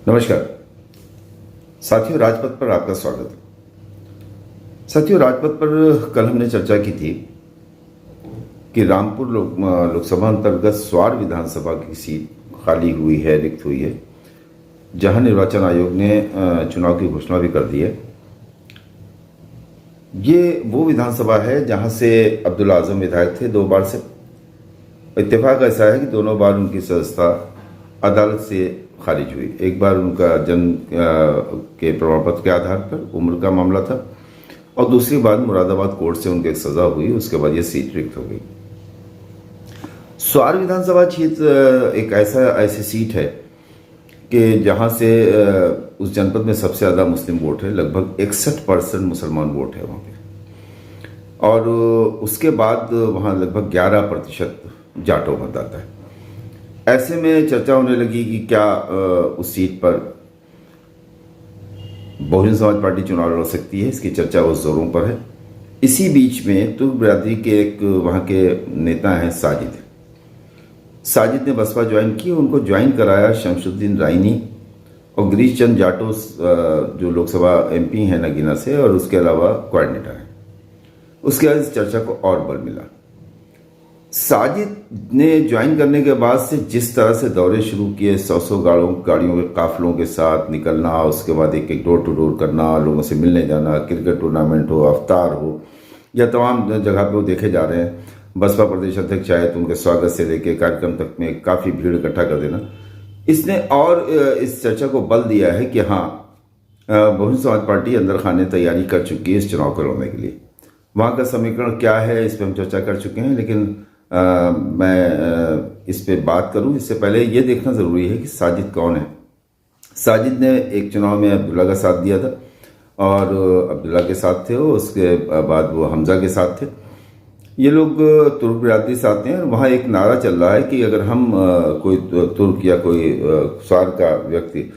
नमस्कार साथियों, राजपथ पर आपका स्वागत है। साथियों, राजपथ पर कल हमने चर्चा की थी कि रामपुर लोकसभा अंतर्गत स्वार विधानसभा की सीट खाली हुई है, रिक्त हुई है, जहां निर्वाचन आयोग ने चुनाव की घोषणा भी कर दी है। ये वो विधानसभा है जहां से अब्दुल आजम विधायक थे 2 बार से। इत्तेफाक ऐसा है कि दोनों बार उनकी सदस्यता अदालत से खारिज हुई। एक बार उनका जन्म के प्रमाण पत्र के आधार पर उम्र का मामला था और दूसरी बार मुरादाबाद कोर्ट से उनके एक सजा हुई, उसके बाद ये सीट रिक्त हो गई। स्वार विधानसभा क्षेत्र एक ऐसी सीट है कि जहां से उस जनपद में सबसे ज़्यादा मुस्लिम वोट है, लगभग 61% मुसलमान वोट है वहाँ पे, और उसके बाद वहाँ लगभग 11% जाटों मतदाता है। ऐसे में चर्चा होने लगी कि क्या उस सीट पर बहुजन समाज पार्टी चुनाव लड़ सकती है। इसकी चर्चा उस जोरों पर है। इसी बीच में तुर्क बिरादरी के एक वहाँ के नेता हैं साजिद ने बसपा ज्वाइन की। उनको ज्वाइन कराया शमशुद्दीन राइनी और गिरीश चंद जाटो जो लोकसभा एमपी हैं नगीना से, और उसके अलावा कोऑर्डिनेटर हैं। उसके बाद इस चर्चा को और बल मिला। साजिद ने ज्वाइन करने के बाद से जिस तरह से दौरे शुरू किए, 100 गाड़ियों के काफिलों के साथ निकलना, उसके बाद एक डोर टू डोर करना, लोगों से मिलने जाना, क्रिकेट टूर्नामेंट हो, अफ्तार हो, या तमाम जगह पे वो देखे जा रहे हैं। बसपा प्रदेश अध्यक्ष आए तो उनके स्वागत से लेकर कार्यक्रम तक में काफ़ी भीड़ इकट्ठा कर देना, इसने और इस चर्चा को बल दिया है कि हाँ, बहुजन समाज पार्टी अंदर खाने तैयारी कर चुकी है इस चुनाव को लड़ने के लिए। वहाँ का समीकरण क्या है इस पर हम चर्चा कर चुके हैं, लेकिन मैं इस पे बात करूं इससे पहले ये देखना ज़रूरी है कि साजिद कौन है। साजिद ने एक चुनाव में अब्दुल्ला का साथ दिया था और अब्दुल्ला के साथ थे वो, उसके बाद वो हमजा के साथ थे। ये लोग तुर्क बिरादरी से आते हैं और वहाँ एक नारा चल रहा है कि अगर हम कोई तुर्क या कोई स्वार का व्यक्ति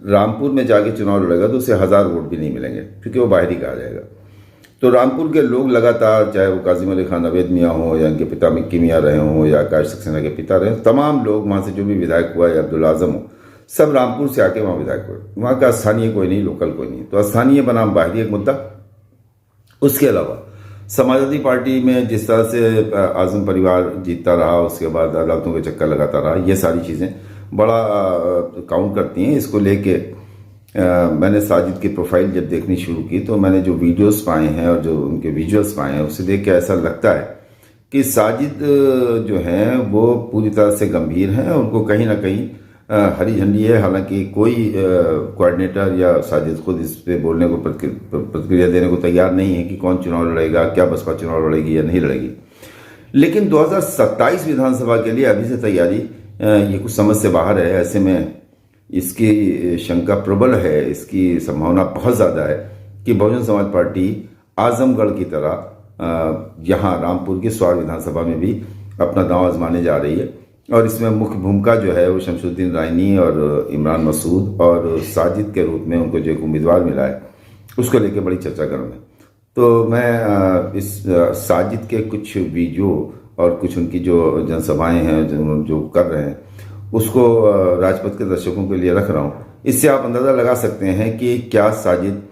रामपुर में जाके चुनाव लड़ेगा तो उसे 1000 वोट भी नहीं मिलेंगे, क्योंकि वो बाहर ही कहा जाएगा। तो रामपुर के लोग लगातार, चाहे वो काजिम अली खान अवैध मियाँ हों या इनके पिता मिक्की मियाँ रहे हों या आकाश सक्सेना के पिता रहे, तमाम लोग वहाँ से जो भी विधायक हुआ या अब्दुल आजम हो, सब रामपुर से आके वहाँ विधायक हुए। वहाँ का स्थानीय कोई नहीं, लोकल कोई नहीं। तो स्थानीय बनाम बाहरी एक मुद्दा। उसके अलावा समाजवादी पार्टी में जिस तरह से आजम परिवार जीतता रहा, उसके बाद अदालतों के चक्कर लगाता रहा, ये सारी चीज़ें बड़ा काउंट करती हैं। इसको लेके मैंने साजिद की प्रोफाइल जब देखनी शुरू की तो मैंने जो वीडियोस पाए हैं और जो उनके विजुअल्स पाए हैं, उससे देख के ऐसा लगता है कि साजिद जो हैं वो पूरी तरह से गंभीर हैं। उनको कहीं ना कहीं हरी झंडी है। हालांकि कोई कोऑर्डिनेटर या साजिद खुद इस पे बोलने को, प्रतिक्रिया देने को तैयार नहीं है कि कौन चुनाव लड़ेगा, क्या बसपा चुनाव लड़ेगी या नहीं लड़ेगी। लेकिन 2027 विधानसभा के लिए अभी से तैयारी ये कुछ समझ से बाहर है। ऐसे में इसकी शंका प्रबल है, इसकी संभावना बहुत ज़्यादा है कि बहुजन समाज पार्टी आजमगढ़ की तरह यहाँ रामपुर की स्वार विधानसभा में भी अपना दांव आजमाने जा रही है। और इसमें मुख्य भूमिका जो है वो शमशुद्दीन राइनी और इमरान मसूद और साजिद के रूप में उनको जो एक उम्मीदवार मिला है, उसको लेकर बड़ी चर्चा करूँगा। तो मैं इस साजिद के कुछ वीडियो और कुछ उनकी जो जनसभाएँ हैं जो कर रहे हैं, उसको राजपथ के दर्शकों के लिए रख रहा हूँ। इससे आप अंदाज़ा लगा सकते हैं कि क्या साजिद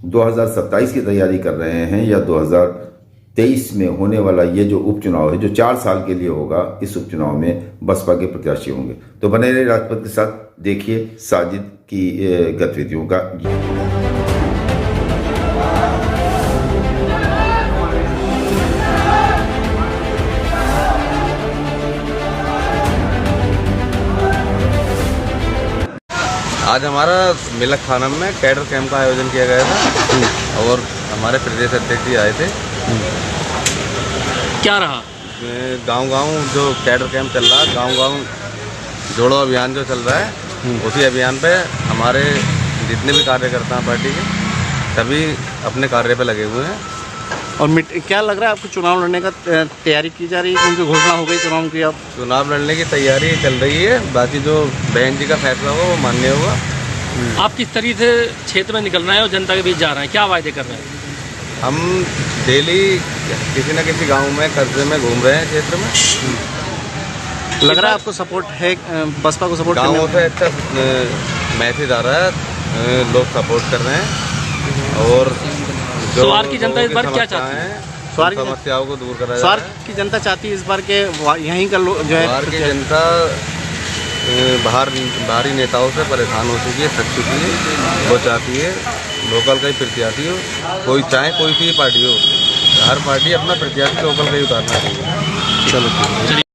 2027 की तैयारी कर रहे हैं या 2023 में होने वाला ये जो उपचुनाव है, जो 4 साल के लिए होगा, इस उपचुनाव में बसपा के प्रत्याशी होंगे। तो बने रहे राजपथ के साथ, देखिए साजिद की गतिविधियों का। आज हमारा मिलक थाना में कैडर कैंप का आयोजन किया गया था और हमारे प्रदेश अध्यक्ष जी आए थे। क्या रहा? गांव-गांव जो कैडर कैंप चल रहा है, गांव-गांव जोड़ो अभियान जो चल रहा है, उसी अभियान पे हमारे जितने भी कार्यकर्ता हैं पार्टी के, सभी अपने कार्य पे लगे हुए हैं। और क्या लग रहा है आपको, चुनाव लड़ने का तैयारी की जा रही है? उनकी घोषणा हो गई चुनाव की? अब चुनाव लड़ने की तैयारी चल रही है, बाकी जो बहन जी का फैसला होगा वो मान्य होगा। आप किस तरीके से क्षेत्र में निकल रहे हैं और जनता के बीच जा रहे हैं, क्या वायदे कर रहे हैं? हम डेली किसी न किसी गांव में, कस्बे में घूम रहे हैं क्षेत्र में। लग रहा है आपको सपोर्ट है, बसपा को सपोर्ट? गाँवों से अच्छा मैसेज आ रहा है, लोग सपोर्ट कर रहे हैं और जो स्वार की जनता इस बार लोगों क्या समस्याएं चाहती है? हैं, स्वार उन की- समस्याओं को दूर करा जा स्वार रहा है। की जनता चाहती है इस बार के यहीं का जो है स्वार की जनता बाहरी नेताओं से परेशान हो चुकी है, थक चुकी है। वो चाहती है लोकल का ही प्रत्याशी हो, कोई चाहे कोई सी पार्टी हो, हर पार्टी अपना प्रत्याशी लोकल का ही उतारना चाहिए। चलो